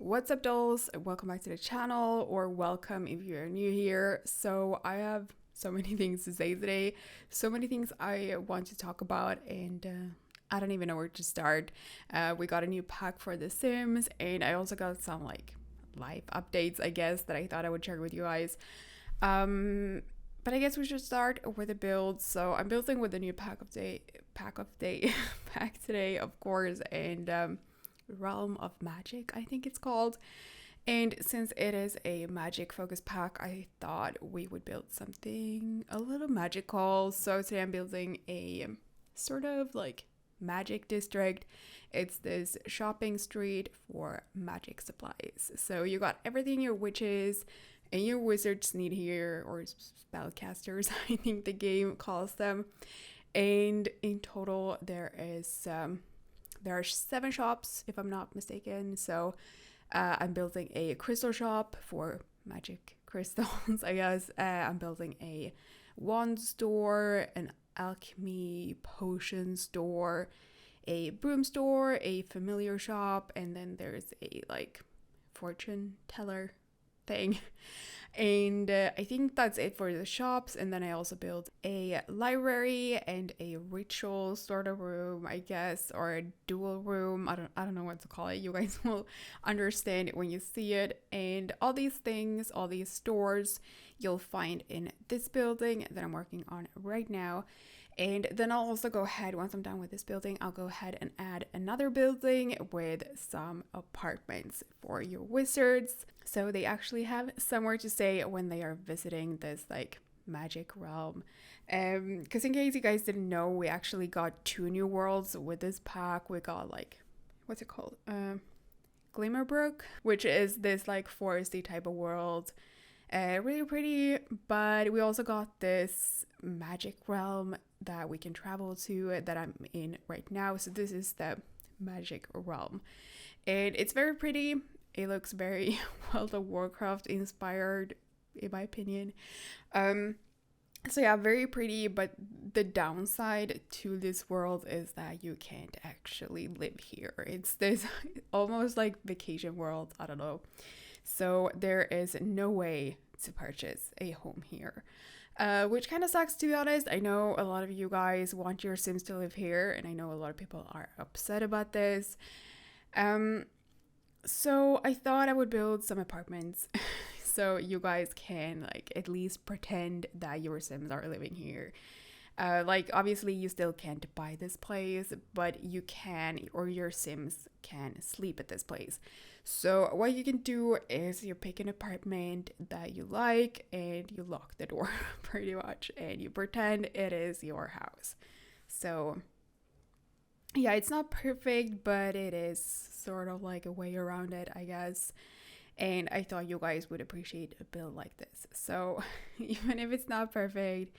What's up, dolls? Welcome back to the channel, or welcome if you're new here. So I have so many things to say today, so many things I want to talk about, and I don't even know where to start. We got a new pack for The Sims, and I also got some live updates, I guess, that I thought I would share with you guys. But I guess we should start with the build. So I'm building with the new pack today, of course, and Realm of Magic, I think it's called. And since it is a magic focus pack, I thought we would build something a little magical. So today I'm building a sort of magic district. It's this shopping street for magic supplies. So you got everything your witches and your wizards need here, or spellcasters, I think the game calls them. And in total, there are 7 shops, if I'm not mistaken. So I'm building a crystal shop for magic crystals, I guess. I'm building a wand store, an alchemy potion store, a broom store, a familiar shop, and then there's a fortune teller thing. And I think that's it for the shops. And then I also built a library and a ritual sort of room, I guess, or a dual room. I don't know what to call it. You guys will understand it when you see it. And all these things, all these stores, you'll find in this building that I'm working on right now. And then I'll also go ahead, once I'm done with this building, I'll go ahead and add another building with some apartments for your wizards. So they actually have somewhere to stay when they are visiting this magic realm. Because in case you guys didn't know, we actually got 2 new worlds with this pack. We got what's it called? Glimmerbrook, which is this foresty type of world. Really pretty, but we also got this magic realm that we can travel to that I'm in right now. So this is the magic realm, and it's very pretty. It looks very World of Warcraft inspired, in my opinion. So yeah, very pretty, but the downside to this world is that you can't actually live here. It's this almost vacation world, I don't know. So there is no way to purchase a home here, which kind of sucks, to be honest. I know a lot of you guys want your Sims to live here, and I know a lot of people are upset about this. So I thought I would build some apartments so you guys can at least pretend that your Sims are living here. Obviously you still can't buy this place, but you can, or your Sims can sleep at this place. So what you can do is you pick an apartment that you like and you lock the door pretty much, and you pretend it is your house. So yeah, it's not perfect, but it is sort of a way around it, I guess. And I thought you guys would appreciate a build like this. So even if it's not perfect,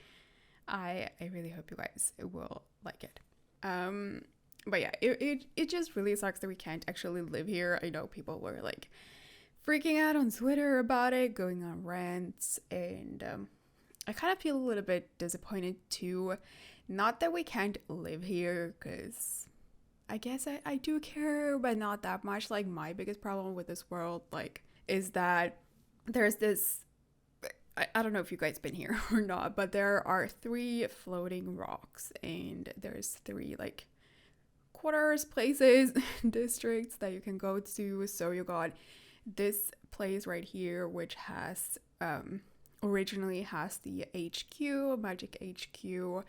I really hope you guys will like it. But yeah, it just really sucks that we can't actually live here. I know people were freaking out on Twitter about it, going on rants, and I kind of feel a little bit disappointed too. Not that we can't live here, because I guess I do care, but not that much. My biggest problem with this world is that there's this, I don't know if you guys been here or not, but there are 3 floating rocks, and there's 3 quarters, places, districts that you can go to. So you got this place right here, which has originally has the HQ, Magic HQ,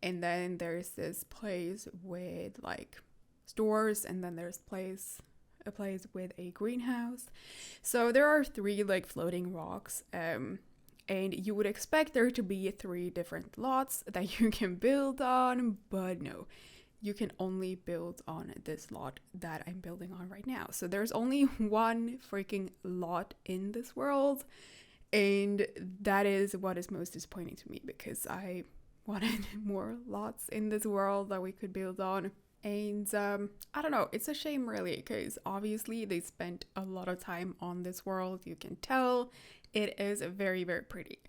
and then there's this place with stores, and then there's a place with a greenhouse. So there are 3 floating rocks, and you would expect there to be 3 different lots that you can build on, but no, you can only build on this lot that I'm building on right now. So there's only 1 freaking lot in this world, and that is what is most disappointing to me, because I wanted more lots in this world that we could build on. And I don't know, it's a shame really, because obviously they spent a lot of time on this world. You can tell it is very, very pretty.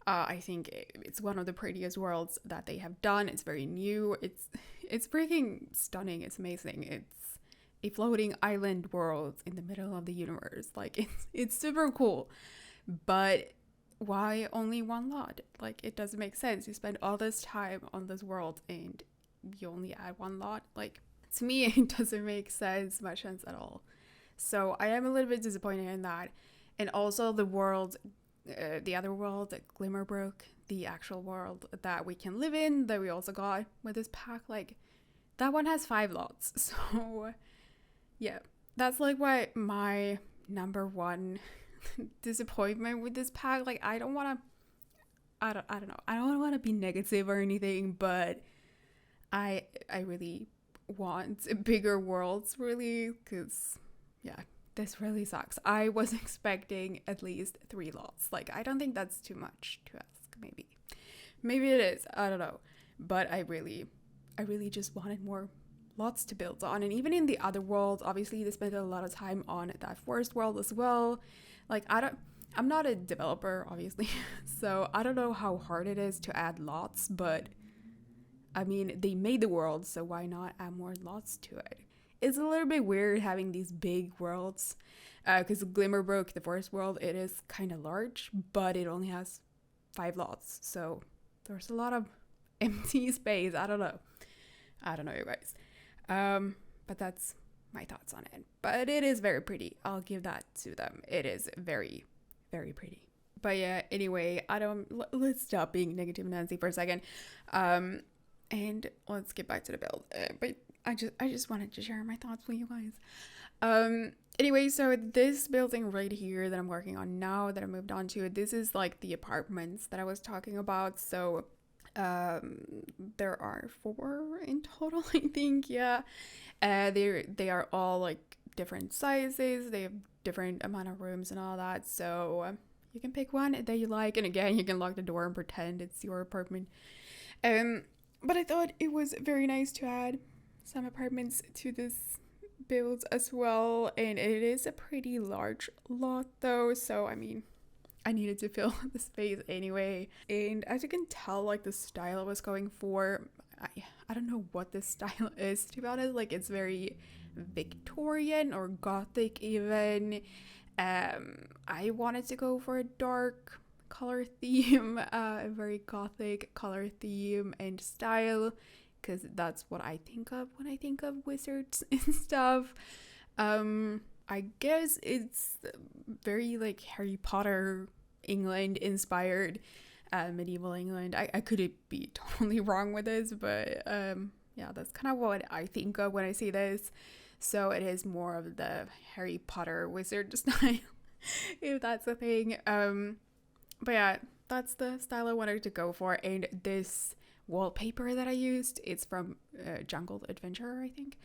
I think it's one of the prettiest worlds that they have done. It's very new. It's freaking stunning. It's amazing. a floating island world in the middle of the universe. Like it's super cool. But why only one lot? Like it doesn't make sense. You spend all this time on this world and you only add one lot. Like to me it doesn't make much sense at all. So I am a little bit disappointed in that. And also the world, the other world, Glimmerbrook, the actual world that we can live in, that we also got with this pack, like that one has 5 lots. So yeah, that's like what my number one disappointment with this pack. Like I don't want to, I don't know, I don't want to be negative or anything, but I really want bigger worlds, really, because yeah, this really sucks. I was expecting at least 3 lots. Like I don't think that's too much to ask. Maybe it is, I don't know, but I really just wanted more lots to build on. And even in the other worlds, obviously they spent a lot of time on that forest world as well. Like I'm not a developer, obviously, so I don't know how hard it is to add lots, but I mean, they made the world, so why not add more lots to it? It's a little bit weird having these big worlds, because Glimmerbrook, the forest world, it is kind of large, but it only has 5 lots, so there's a lot of empty space. I don't know, you guys. But that's my thoughts on it. But it is very pretty. I'll give that to them. It is very, very pretty. But yeah, anyway, let's stop being negative Nancy for a second. And let's get back to the build. But I just wanted to share my thoughts with you guys. Anyway, so this building right here that I'm working on now, that I moved on to, this is like the apartments that I was talking about. So there are 4 in total, I think. Yeah, they are all like different sizes. They have different amount of rooms and all that. So you can pick one that you like, and again, you can lock the door and pretend it's your apartment. But I thought it was very nice to add some apartments to this build as well, and it is a pretty large lot though, so I mean, I needed to fill the space anyway. And as you can tell, like the style I was going for, I don't know what this style is, to be honest. Like it's very Victorian or Gothic even. I wanted to go for a dark color theme, a very Gothic color theme and style, because that's what I think of when I think of wizards and stuff. I guess it's very like Harry Potter England inspired, medieval England. I could be totally wrong with this, but yeah, that's kind of what I think of when I see this. So it is more of the Harry Potter wizard style, if that's a thing. But yeah, that's the style I wanted to go for. And this wallpaper that I used, it's from Jungle Adventure, I think.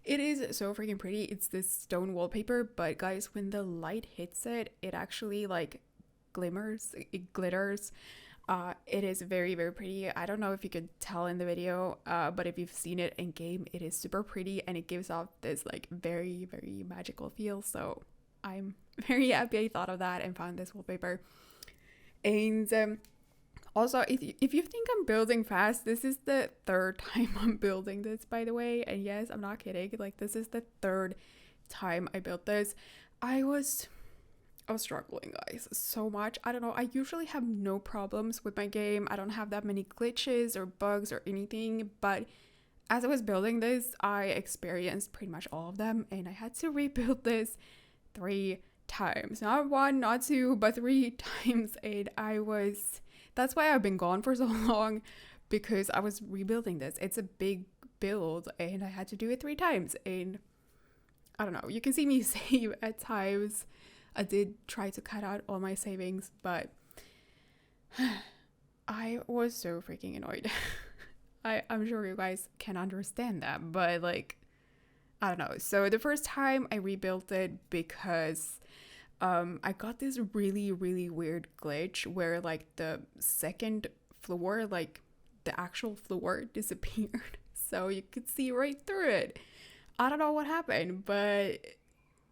It is so freaking pretty. It's this stone wallpaper, but guys, when the light hits it, it actually like glimmers, it glitters. It is very, very pretty. I don't know if you could tell in the video, but if you've seen it in game, it is super pretty, and it gives off this like very, very magical feel. So I'm very happy I thought of that and found this wallpaper. And also, if you think I'm building fast, this is the 3rd time I'm building this, by the way. And yes, I'm not kidding. Like, this is the 3rd time I built this. I was struggling, guys, so much. I don't know. I usually have no problems with my game. I don't have that many glitches or bugs or anything. But as I was building this, I experienced pretty much all of them. And I had to rebuild this 3 times. Not 1, not 2, but 3 times. And that's why I've been gone for so long, because I was rebuilding this. It's a big build and I had to do it 3 times. And I don't know, you can see me save at times. I did try to cut out all my savings, but I was so freaking annoyed. I'm sure you guys can understand that, but like, I don't know. So the first time I rebuilt it because I got this really, really weird glitch where like the 2nd floor, like the actual floor disappeared. So you could see right through it. I don't know what happened, but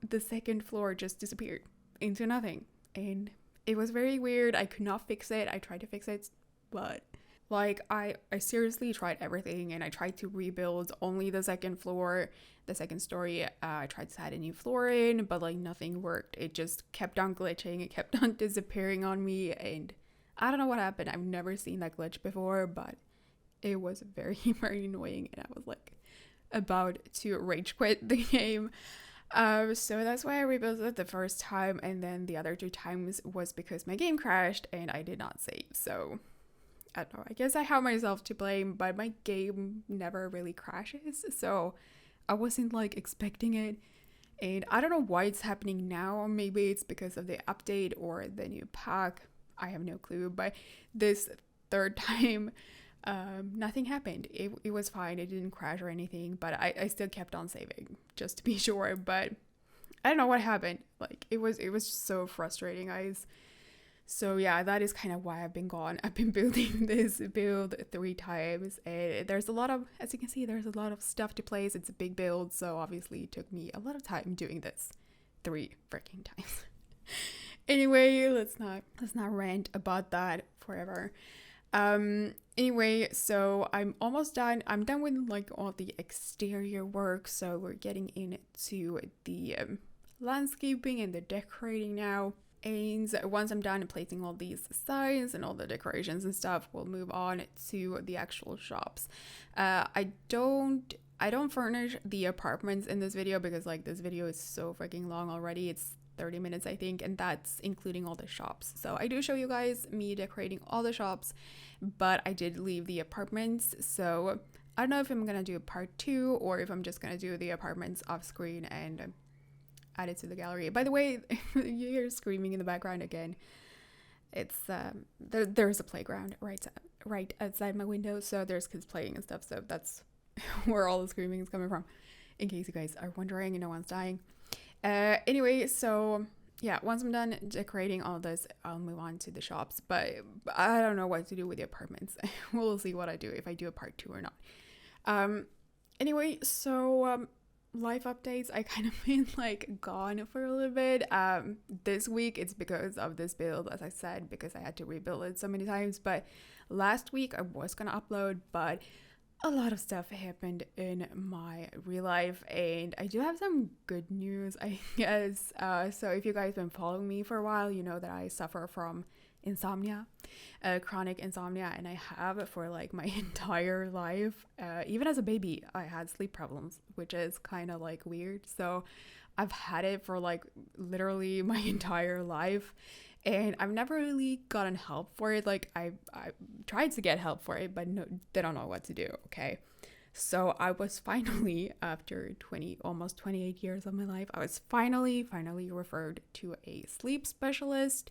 the 2nd floor just disappeared into nothing. And it was very weird. I could not fix it. I tried to fix it, but Like I seriously tried everything, and I tried to rebuild only the second floor, the second story. I tried to add a new floor in, but like nothing worked. It just kept on glitching. It kept on disappearing on me, and I don't know what happened. I've never seen that glitch before, but it was very, very annoying, and I was like about to rage quit the game. So that's why I rebuilt it the first time, and then the other 2 times was because my game crashed and I did not save. So I don't know, I guess I have myself to blame, but my game never really crashes, so I wasn't like expecting it. And I don't know why it's happening now. Maybe it's because of the update or the new pack. I have no clue. But this third time, nothing happened. It was fine. It didn't crash or anything, but I still kept on saving just to be sure. But I don't know what happened. Like it was so frustrating, guys. So yeah, that is kind of why I've been gone. I've been building this build 3 times, and there's a lot of, as you can see, there's a lot of stuff to place. It's a big build, so obviously it took me a lot of time doing this 3 freaking times. Anyway, let's not rant about that forever. Anyway, so I'm almost done. I'm done with like all the exterior work, so we're getting into the landscaping and the decorating now. And once I'm done placing all these signs and all the decorations and stuff, we'll move on to the actual shops. I don't furnish the apartments in this video because like this video is so freaking long already. It's 30 minutes, I think, and that's including all the shops. So I do show you guys me decorating all the shops, but I did leave the apartments. So I don't know if I'm gonna do a part 2 or if I'm just gonna do the apartments off screen and add it to the gallery. By the way, you hear screaming in the background again. It's there's a playground right outside my window, so there's kids playing and stuff. So that's where all the screaming is coming from. In case you guys are wondering, and no one's dying. Anyway, so yeah, once I'm done decorating all this, I'll move on to the shops. But I don't know what to do with the apartments. We'll see what I do, if I do a part 2 or not. Anyway, so life updates. I kind of been like gone for a little bit. This week it's because of this build, as I said, because I had to rebuild it so many times. But last week I was gonna upload, but a lot of stuff happened in my real life, and I do have some good news, I guess. So if you guys been following me for a while, you know that I suffer from insomnia, chronic insomnia, and I have for like my entire life. Even as a baby I had sleep problems, which is kind of like weird. So I've had it for like literally my entire life, and I've never really gotten help for it. Like I tried to get help for it, but no, they don't know what to do. Okay, so I was finally, after almost 28 years of my life, I was finally referred to a sleep specialist.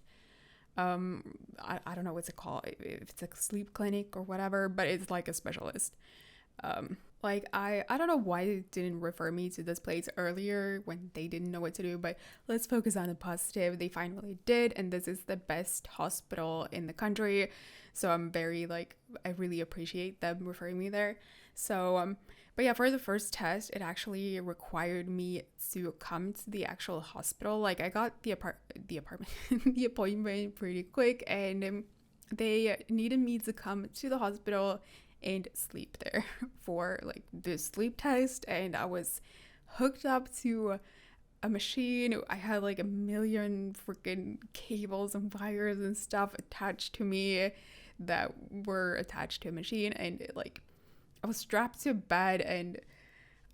I don't know what's it called, if it's a sleep clinic or whatever, but it's like a specialist. Like I don't know why they didn't refer me to this place earlier when they didn't know what to do, but let's focus on the positive. They finally did, and this is the best hospital in the country. So I'm very like, I really appreciate them referring me there. So but yeah, for the first test, it actually required me to come to the actual hospital. Like I got the apartment the appointment pretty quick, and they needed me to come to the hospital and sleep there for like this sleep test. And I was hooked up to a machine. I had like a million freaking cables and wires and stuff attached to me that were attached to a machine, and like I was strapped to a bed, and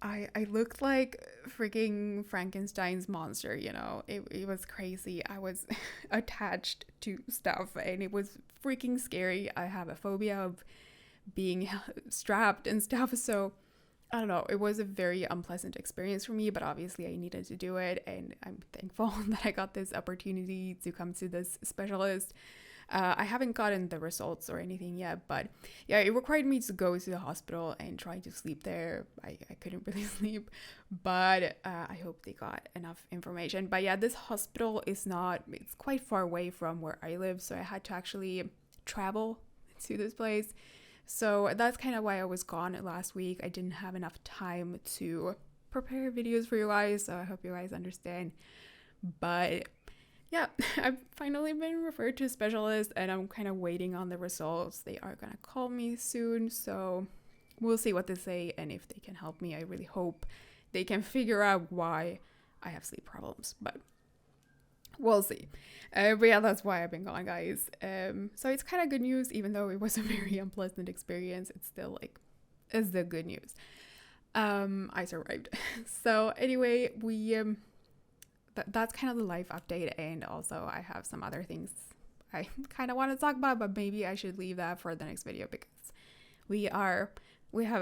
I looked like freaking Frankenstein's monster, you know. It was crazy. I was attached to stuff, and it was freaking scary. I have a phobia of being strapped and stuff, so I don't know, it was a very unpleasant experience for me, but obviously I needed to do it, and I'm thankful that I got this opportunity to come to this specialist. I haven't gotten the results or anything yet, but yeah, it required me to go to the hospital and try to sleep there. I couldn't really sleep, but I hope they got enough information. But yeah, this hospital it's quite far away from where I live, so I had to actually travel to this place. So that's kind of why I was gone last week. I didn't have enough time to prepare videos for you guys, so I hope you guys understand. But yeah, I've finally been referred to a specialist and I'm kind of waiting on the results. They are gonna call me soon, so we'll see what they say and if they can help me. I really hope they can figure out why I have sleep problems, but we'll see. But yeah, that's why I've been gone, guys. So it's kind of good news, even though it was a very unpleasant experience. It's still like, it's the good news. I survived. So anyway, we that's kind of the life update, and also I have some other things I kind of want to talk about, but maybe I should leave that for the next video because we have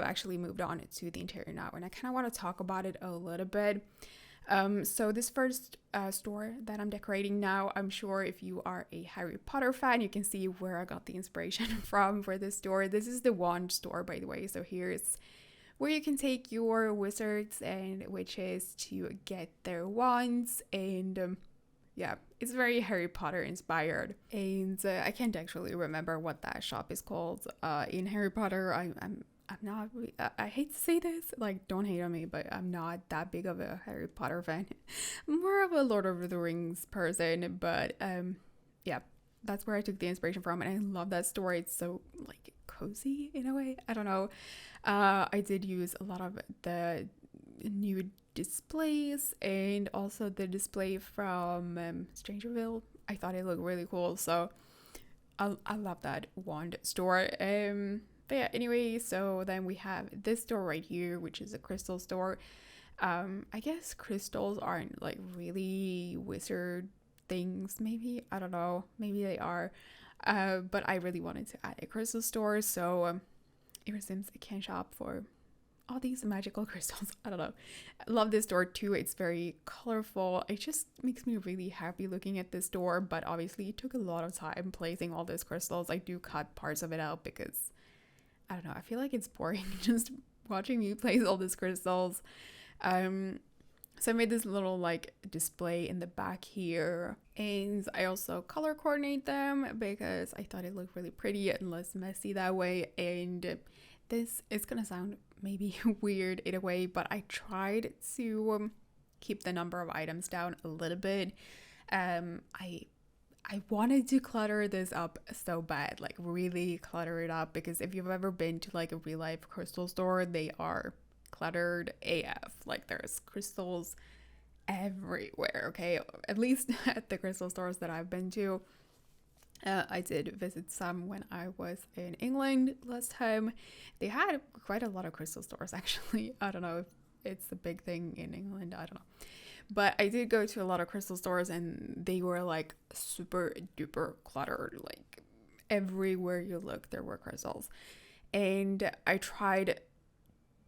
actually moved on to the interior now, and I kind of want to talk about it a little bit. So this first store that I'm decorating now, I'm sure if you are a Harry Potter fan, you can see where I got the inspiration from for this store. This is the wand store, by the way. So here's where you can take your wizards and witches to get their wands, and yeah, it's very Harry Potter inspired. And I can't actually remember what that shop is called in Harry Potter. I'm not really, I hate to say this, like, don't hate on me, but I'm not that big of a Harry Potter fan. More of a Lord of the Rings person, but yeah, that's where I took the inspiration from, and I love that store. It's so like cozy in a way. I don't know. I did use a lot of the new displays and also the display from Strangerville. I thought it looked really cool, so I love that wand store. But yeah, anyway, so then we have this store right here, which is a crystal store. I guess crystals aren't like really wizard things, maybe, I don't know, maybe they are, but I really wanted to add a crystal store, so ever since I can shop for all these magical crystals, I don't know, I love this store too. It's very colorful. It just makes me really happy looking at this store, but obviously it took a lot of time placing all these crystals. I do cut parts of it out because I don't know, I feel like it's boring just watching me place all these crystals. So I made this little like display in the back here, and I also color coordinate them because I thought it looked really pretty and less messy that way. And this is gonna sound maybe weird in a way, but I tried to keep the number of items down a little bit. I wanted to clutter this up so bad, like really clutter it up, because if you've ever been to like a real life crystal store, they are cluttered AF. Like there's crystals everywhere, okay? At least at the crystal stores that I've been to. I did visit some when I was in England last time. They had quite a lot of crystal stores actually. I don't know if it's a big thing in England, I don't know. But I did go to a lot of crystal stores and they were like super duper cluttered. Like everywhere you look, there were crystals. And I tried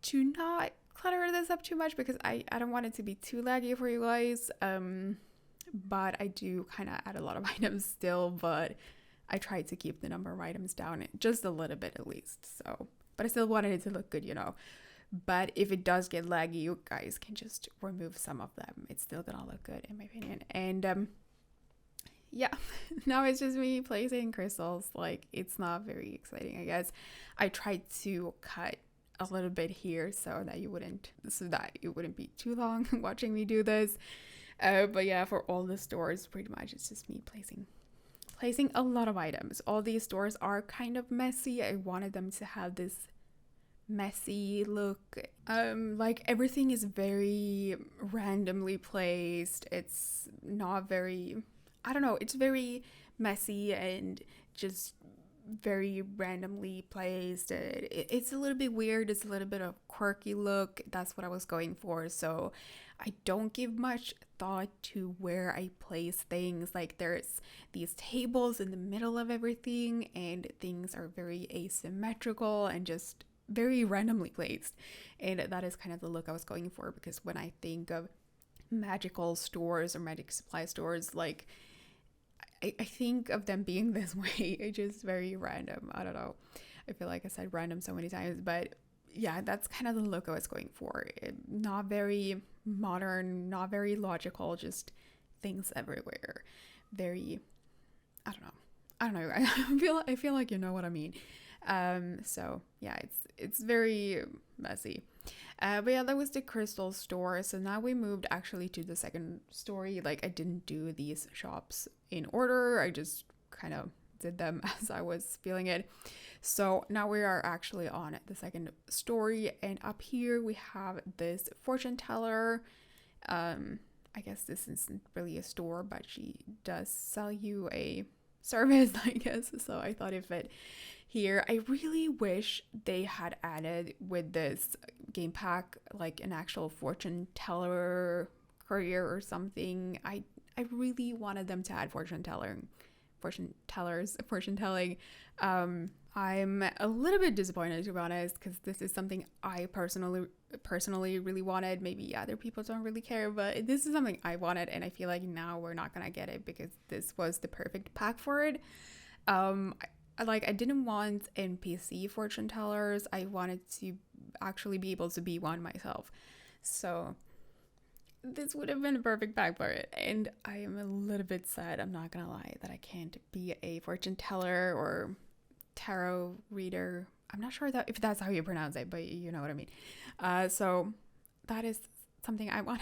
to not clutter this up too much because I don't want it to be too laggy for you guys. But I do kind of add a lot of items still, but I tried to keep the number of items down just a little bit at least. So, but I still wanted it to look good, you know. But if it does get laggy, you guys can just remove some of them. It's still gonna look good in my opinion. And yeah, now it's just me placing crystals. Like it's not very exciting, I guess. I tried to cut a little bit here so that it wouldn't be too long watching me do this. But yeah, for all the stores, pretty much it's just me placing a lot of items. All these stores are kind of messy. I wanted them to have this messy look. Like everything is very randomly placed. It's not very, I don't know, it's very messy and just very randomly placed. It's a little bit weird. It's a little bit of quirky look. That's what I was going for. So I don't give much thought to where I place things. Like there's these tables in the middle of everything and things are very asymmetrical and just very randomly placed. And that is kind of the look I was going for, because when I think of magical stores or magic supply stores, like I think of them being this way. It's just very random. I don't know. I feel like I said random so many times, but yeah, that's kind of the look I was going for. Not very modern, not very logical, just things everywhere. Very, I don't know. I feel like you know what I mean. So yeah, it's very messy. But yeah, that was the crystal store. So now we moved actually to the second story. Like I didn't do these shops in order. I just kind of did them as I was feeling it. So now we are actually on the second story, and up here we have this fortune teller. I guess this isn't really a store, but she does sell you a service, I guess. So I thought it fit here. I really wish they had added with this game pack like an actual fortune teller career or something. I really wanted them to add fortune telling. I'm a little bit disappointed, to be honest, because this is something I personally really wanted. Maybe other people don't really care, but this is something I wanted, and I feel like now we're not gonna get it because this was the perfect pack for it. I didn't want NPC fortune tellers. I wanted to actually be able to be one myself. So this would have been a perfect pack for it. And I am a little bit sad, I'm not gonna lie, that I can't be a fortune teller or tarot reader. I'm not sure if that's how you pronounce it, but you know what I mean. So that is something I want.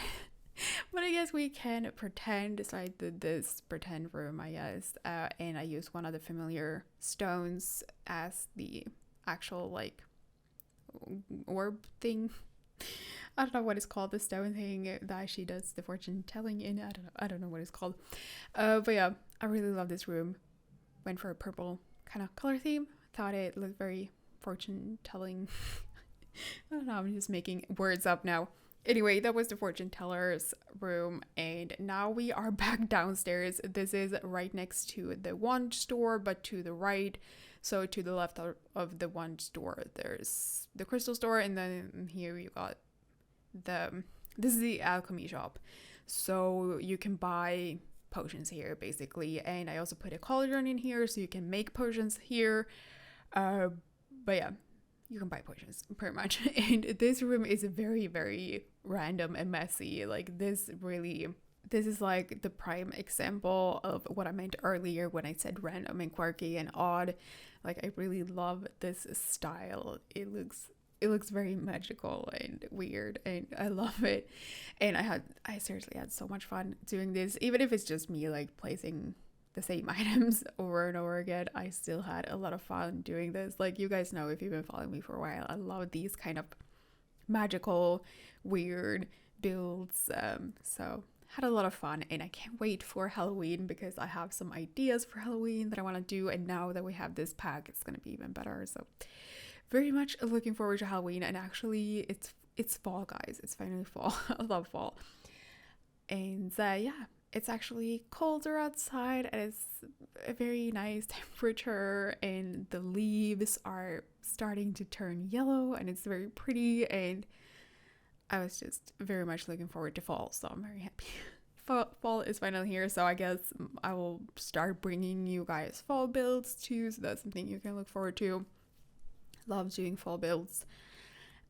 But I guess we can pretend. So I did this pretend room, I guess, and I used one of the familiar stones as the actual like orb thing. I don't know what it's called, the stone thing that she does the fortune telling in. I don't know what it's called. But yeah, I really love this room. Went for a purple kind of color theme. Thought it looked very fortune telling. I don't know, I'm just making words up now. Anyway, that was the fortune teller's room, and now we are back downstairs. This is right next to the wand store, but to the right. So to the left of the wand store, there's the crystal store, and then here you got this is the alchemy shop. So you can buy potions here basically, and I also put a cauldron in here so you can make potions here. But yeah, you can buy potions pretty much. And this room is very, very random and messy. Like this is like the prime example of what I meant earlier when I said random and quirky and odd. Like I really love this style. It looks very magical and weird, and I love it. And I seriously had so much fun doing this, even if it's just me like placing the same items over and over again. I still had a lot of fun doing this. Like you guys know, if you've been following me for a while, I love these kind of magical, weird builds. So had a lot of fun, and I can't wait for Halloween because I have some ideas for Halloween that I want to do, and now that we have this pack, it's gonna be even better. So very much looking forward to Halloween. And actually it's fall, guys. It's finally fall. I love fall. And yeah, it's actually colder outside, and it's a very nice temperature, and the leaves are starting to turn yellow, and it's very pretty, and I was just very much looking forward to fall, so I'm very happy. Fall is finally here, so I guess I will start bringing you guys fall builds too, so that's something you can look forward to. Love doing fall builds.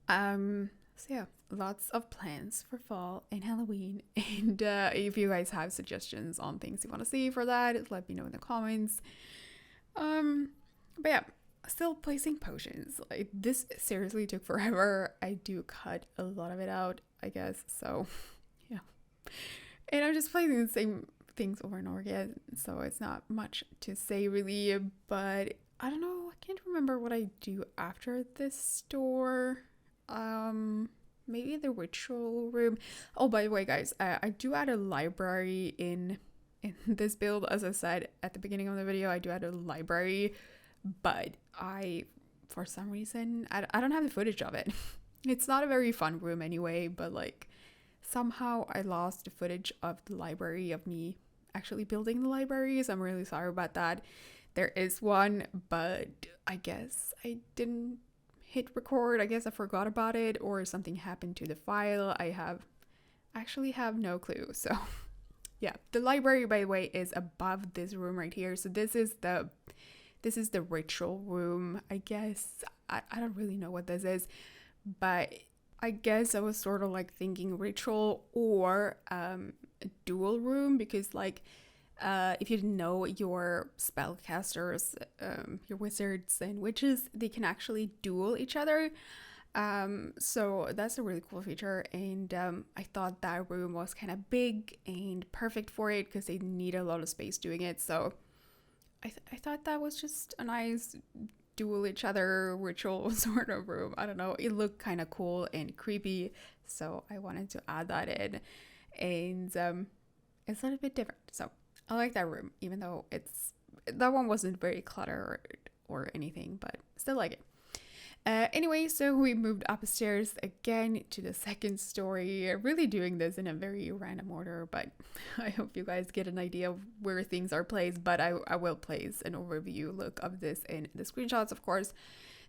So yeah, lots of plans for fall and Halloween. And if you guys have suggestions on things you want to see for that, let me know in the comments. But yeah, still placing potions. Like this seriously took forever. I do cut a lot of it out, I guess. So yeah, and I'm just placing the same things over and over again. So it's not much to say really. But I don't know. I can't remember what I do after this store. Maybe the ritual room. Oh, by the way, guys, I do add a library in this build. As I said at the beginning of the video, I do add a library, but for some reason, I don't have the footage of it. It's not a very fun room anyway, but like somehow I lost the footage of the library, of me actually building the library, so I'm really sorry about that. There is one, but I guess I didn't hit record. I guess I forgot about it, or something happened to the file. I actually have no clue. So yeah, the library, by the way, is above this room right here. So this is the ritual room, I guess. I don't really know what this is, but I guess I was sort of like thinking ritual or a dual room, because like if you didn't know, your spellcasters, your wizards and witches, they can actually duel each other. So that's a really cool feature, and I thought that room was kind of big and perfect for it because they need a lot of space doing it. So I thought that was just a nice duel each other ritual sort of room. I don't know, it looked kind of cool and creepy, so I wanted to add that in, and it's a little bit different. So I like that room, even though that one wasn't very cluttered or anything, but still like it. Anyway, so we moved upstairs again to the second story. Really doing this in a very random order, but I hope you guys get an idea of where things are placed. But I will place an overview look of this in the screenshots, of course,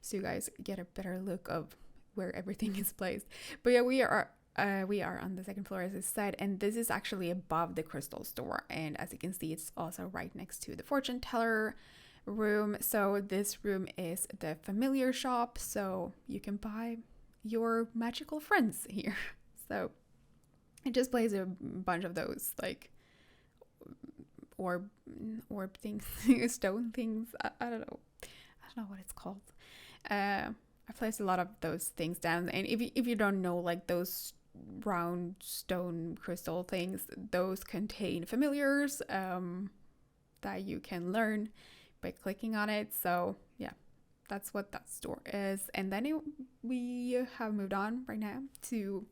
so you guys get a better look of where everything is placed. But yeah, we are on the second floor, as I said, and this is actually above the crystal store. And as you can see, it's also right next to the fortune teller room. So this room is the familiar shop, so you can buy your magical friends here. So it just plays a bunch of those like orb things, stone things. I don't know what it's called. I placed a lot of those things down, and if you don't know, like those round stone crystal things, those contain familiars that you can learn by clicking on it. So yeah, that's what that store is. And then we have moved on right now to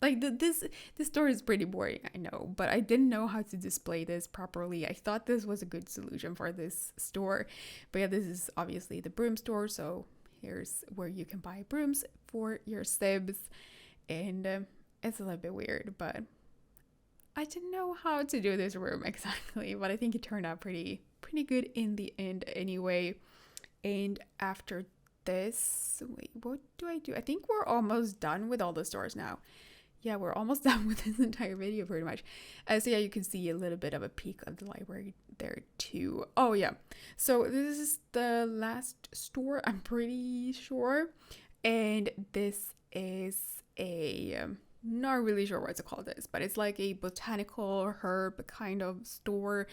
like this store is pretty boring, I know, but I didn't know how to display this properly. I thought this was a good solution for this store, but yeah, this is obviously the broom store. So here's where you can buy brooms for your sibs, and it's a little bit weird, but I didn't know how to do this room exactly, but I think it turned out pretty good in the end anyway. And after this, wait, what do? I think we're almost done with all the stores now. Yeah, we're almost done with this entire video pretty much. So yeah, you can see a little bit of a peek of the library there too. Oh yeah, so this is the last store, I'm pretty sure, and this is a not really sure what to call this, but it's like a botanical herb kind of store.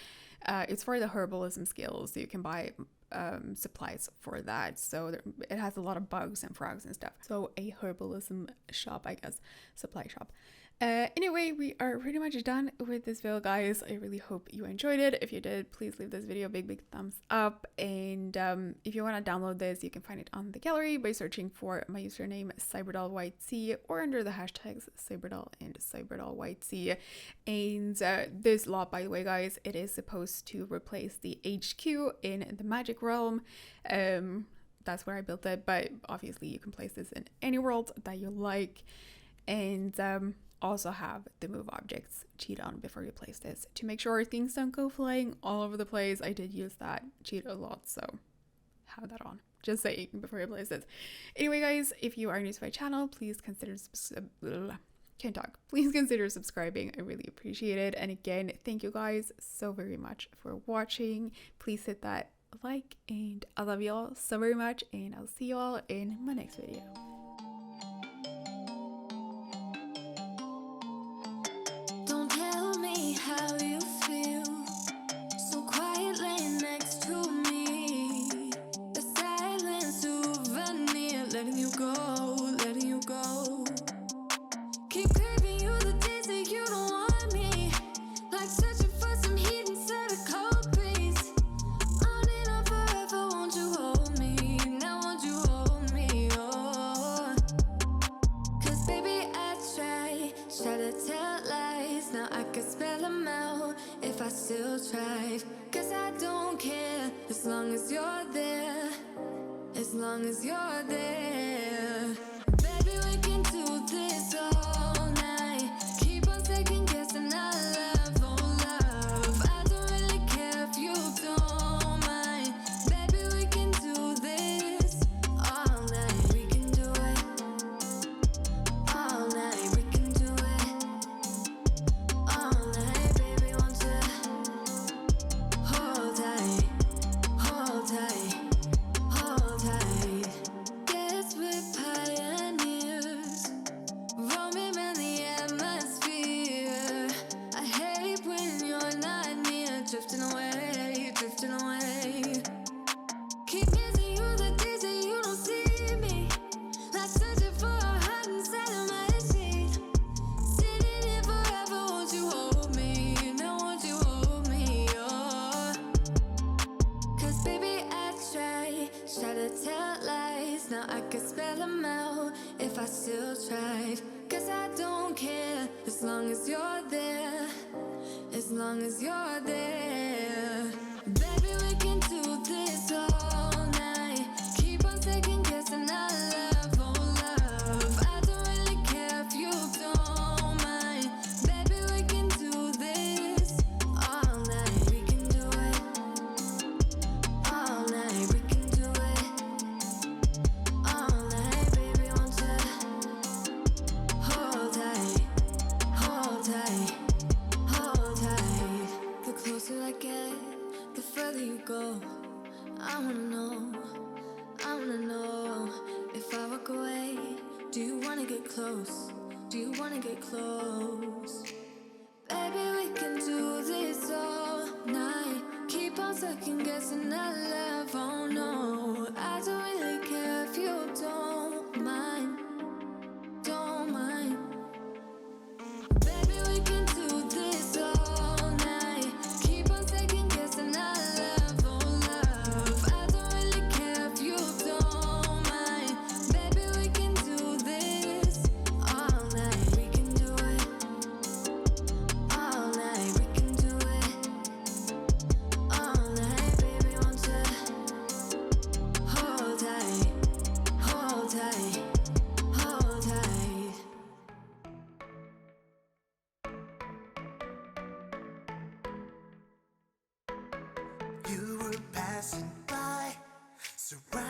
It's for the herbalism skills, so you can buy supplies for that. So it has a lot of bugs and frogs and stuff. So a herbalism shop, I guess, supply shop. Anyway, we are pretty much done with this video, guys. I really hope you enjoyed it. If you did, please leave this video a big thumbs up. And if you want to download this, you can find it on the gallery by searching for my username CyberdollYT or under the hashtags Cyberdoll and CyberdollYT. And this lot, by the way, guys, it is supposed to replace the HQ in the Magic Realm. That's where I built it, but obviously you can place this in any world that you like. And also have the move objects cheat on before you place this to make sure things don't go flying all over the place. I did use that cheat a lot, so have that on. Just saying before you place this. Anyway, guys, if you are new to my channel, please consider Please consider subscribing. I really appreciate it. And again, thank you guys so very much for watching. Please hit that like, and I love you all so very much, and I'll see you all in my next video. Still try, 'cause I don't care as long as you're there, as long as you're there. Baby, we can do this all night. Keep on second guessing our love, oh love. I don't really care if you don't mind. Baby, we can do this all night. We can do it all night. We can do it all night. Baby, won't you hold tight, hold tight, hold tight. Guess we still thrive. 'Cause I don't care as long as you're there. As long as you're there. Baby, we can do this all night. Keep on second guessing our love, oh love. I don't really care if you don't mind. Baby, we can do this all night. We can do it all night. We can do it all night. Baby, won't you hold tight, hold tight, hold tight. The closer I get, the further you go. I wanna know if I walk away, do you wanna get close? Do you wanna get close? Baby, we can do this all night. Keep on second guessing our love, oh no. I don't really care if you don't mind, don't mind. Baby, we can do this all night. Keep on second guessing our love, oh love. I don't really care if you don't mind. Baby, we can do this all night. We can do it all night. We can do it all night. Baby, won't you hold tight, hold tight, hold tight. You were passing by, surrounded